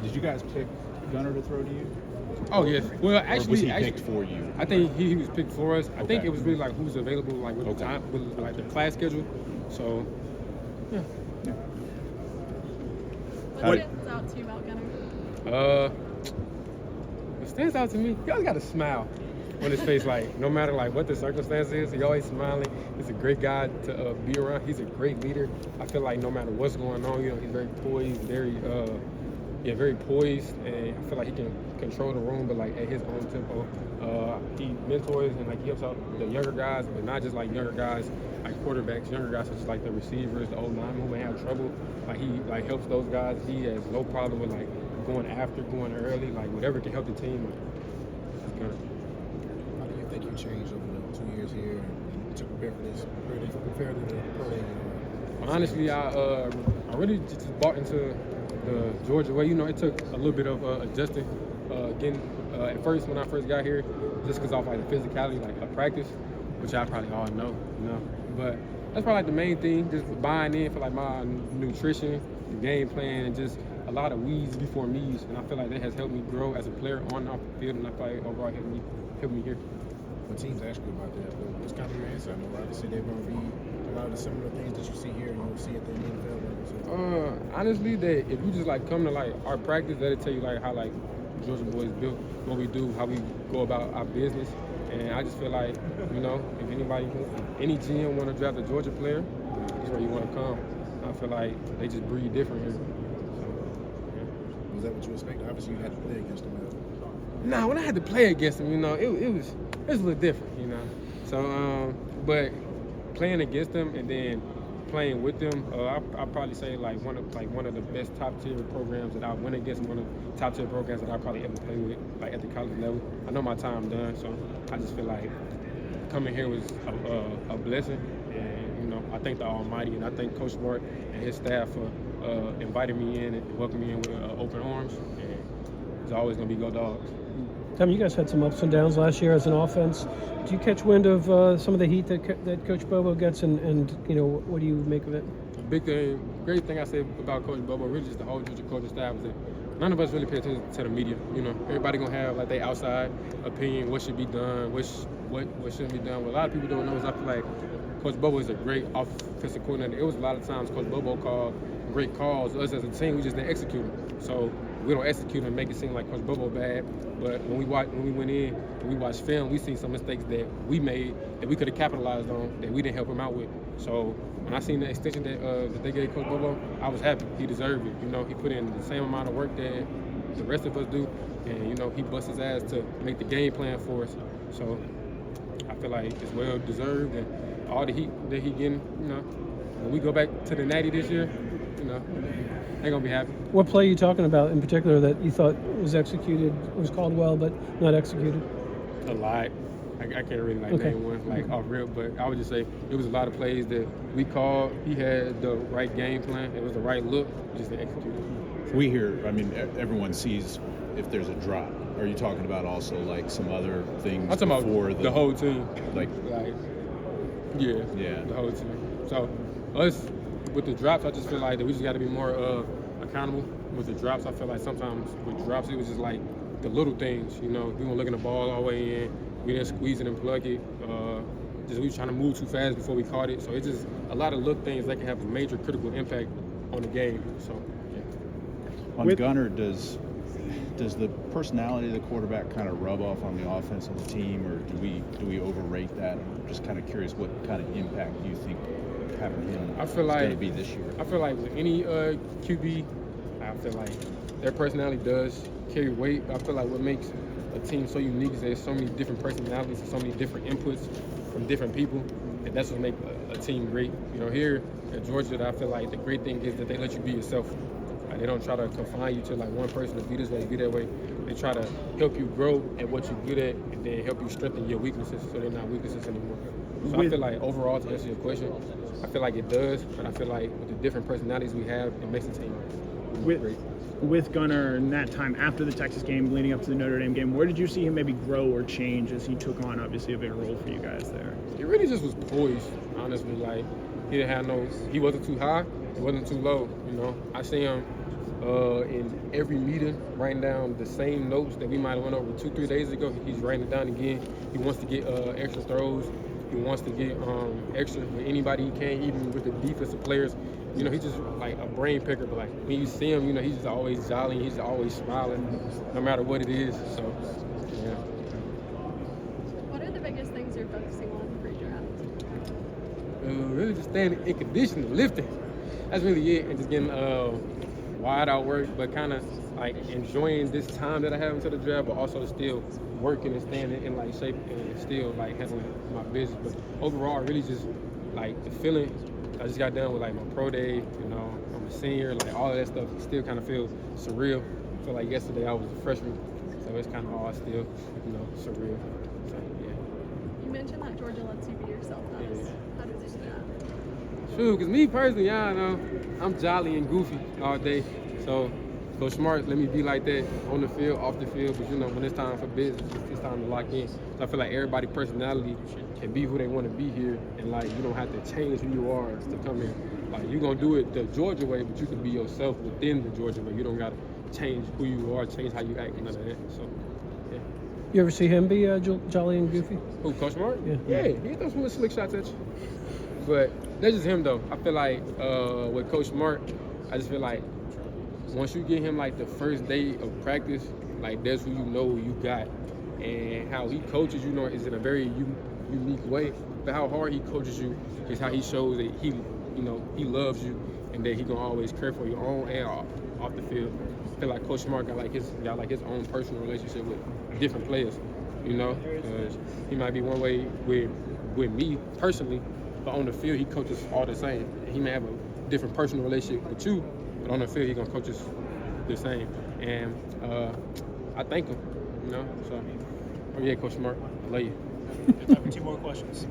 Did you guys pick Gunner to throw to you? Oh yes. Well, Or was he actually, picked for you? I think he was picked for us. I think Okay. it was really like who's available, like with the time, with like the class schedule. So, yeah. What stands out to you about Gunner? What stands out to me, he always got a smile on his face. Like no matter like what the circumstance is, he always smiling. He's a great guy to be around. He's a great leader. I feel like no matter what's going on, he's very poised, very poised, and I feel like he can control the room, but like at his own tempo. He mentors and like he helps out the younger guys, but not just like younger guys, like quarterbacks, younger guys such as like the receivers, the old linemen who may have trouble. Like he like helps those guys. He has no problem with like going early, like whatever can help the team. He's good. How do you think you changed over the 2 years here and to prepare for this, compared to the pro day? Honestly, I really just bought into the Georgia way. You know, it took a little bit of adjusting, getting at first when I first got here, just because of like the physicality, like a practice, which I probably all know, you know. But that's probably like the main thing, just buying in for like my nutrition, the game plan, and just a lot of weeds before me's. And I feel like that has helped me grow as a player on and off the field, and I feel like overall helped me here. When teams ask you about that, what's kind of your answer? I know obviously they're going to be a lot of the similar things that you see here, you'll see at the NFL level. So. Honestly, that if you just like come to like our practice, that'll tell you like how like Georgia boys built, what we do, how we go about our business. And I just feel like, you know, if any GM want to draft a Georgia player, that's where you want to come. I feel like they just breathe different here. So, yeah. Was that what you expected? Obviously, you had to play against them. Nah, when I had to play against them, you know, it was a little different, you know. So, but playing against them and then playing with them, I'll probably say like one of the best top tier programs that I went against, one of the top tier programs that I probably ever played with, like at the college level. I know my time done, so I just feel like coming here was a blessing. And you know, I thank the Almighty, and I thank Coach Mark and his staff for inviting me in and welcoming me in with open arms. And it's always gonna be Go Dogs. Tom, you guys had some ups and downs last year as an offense. Do you catch wind of some of the heat that Coach Bobo gets, and you know, what do you make of it? Great thing I say about Coach Bobo, really just the whole Georgia coaching staff, is that none of us really pay attention to the media. You know, everybody gonna have like their outside opinion, what should be done, what shouldn't be done. What a lot of people don't know is I feel like Coach Bobo is a great offensive coordinator. It was a lot of times Coach Bobo called great calls. Us as a team, we just didn't execute them. So we don't execute and make it seem like Coach Bobo bad. But when we went in and we watched film, we seen some mistakes that we made that we could have capitalized on that we didn't help him out with. So when I seen the extension that they gave Coach Bobo, I was happy. He deserved it. You know, he put in the same amount of work that the rest of us do, and you know, he bust his ass to make the game plan for us. So I feel like it's well deserved, and all the heat that he getting, you know, when we go back to the Natty this year, you know, they're gonna be happy. What play are you talking about in particular that you thought was called well, but not executed? A lot. I can't really name one off rip, but I would just say it was a lot of plays that we called. He had the right game plan. It was the right look, just to execute it. We hear, I mean, everyone sees if there's a drop. Are you talking about also like some other things? I'm talking about the whole team. Yeah, the whole team. So us with the drops, I just feel like that we just got to be more accountable with the drops. I feel like sometimes with drops, it was just like the little things. You know, we weren't looking the ball all the way in. We didn't squeeze it and plug it. We were trying to move too fast before we caught it. So it's just a lot of little things that can have a major critical impact on the game. So yeah. On Gunner, does the personality of the quarterback kind of rub off on the offense of the team, or do we overrate that? I'm just kind of curious what kind of impact do you think having him is going to be this year? I feel like with any QB, I feel like their personality does carry weight. I feel like what makes a team so unique is there's so many different personalities and so many different inputs from different people, and that's what makes a team great. You know, here at Georgia, I feel like the great thing is that they let you be yourself. They don't try to confine you to like one person to be this way, be that way. They try to help you grow at what you're good at, and then help you strengthen your weaknesses so they're not weaknesses anymore. So I feel like overall, to answer your question, I feel like it does, but I feel like with the different personalities we have, it makes the team great. With Gunner in that time after the Texas game, leading up to the Notre Dame game, where did you see him maybe grow or change as he took on obviously a bigger role for you guys there? He really just was poised, honestly. Like he wasn't too high, he wasn't too low. You know, I see him in every meeting, writing down the same notes that we might have went over 2-3 days ago. He's writing it down again. He wants to get extra throws. He wants to get extra with anybody he can, even with the defensive players. You know, he's just like a brain picker. But like when you see him, you know, he's just always jolly. He's always smiling, no matter what it is. So, yeah. What are the biggest things you're focusing on for your draft? Really just staying in condition and lifting. That's really it. And just getting wide out work, but kind of like enjoying this time that I have until the draft, but also still working and staying in like shape and still like handling my business. But overall, really just like the feeling. I just got done with like my pro day. You know, I'm a senior. Like all of that stuff still kind of feels surreal. I feel like yesterday I was a freshman, so it's kind of all still, you know, surreal. So yeah. You mentioned that Georgia lets you be yourself. How does it do that? True, because me personally, I know I'm jolly and goofy all day. So Coach Smart let me be like that on the field, off the field. But you know, when it's time for business, it's time to lock in. So I feel like everybody's personality can be who they want to be here, and like you don't have to change who you are to come here. Like you're gonna do it the Georgia way, but you can be yourself within the Georgia way. You don't gotta change who you are, change how you act, none of that. So yeah. You ever see him be jolly and goofy? Who, Coach Smart? Yeah. He throws some little slick shots at you. But that's just him though. I feel like with Coach Smart, I just feel like once you get him like the first day of practice, like that's who you know you got. And how he coaches, you know, is in a very unique way. But how hard he coaches you is how he shows that he, you know, he loves you and that he gonna always care for you on and off the field. I feel like Coach Smart got like his own personal relationship with different players, you know. He might be one way with me personally, but on the field he coaches all the same. He may have a different personal relationship with you, but on the field he gonna coach us the same. And I thank him, you know. So, yeah, Coach Smart, I love you. Time for 2 more questions.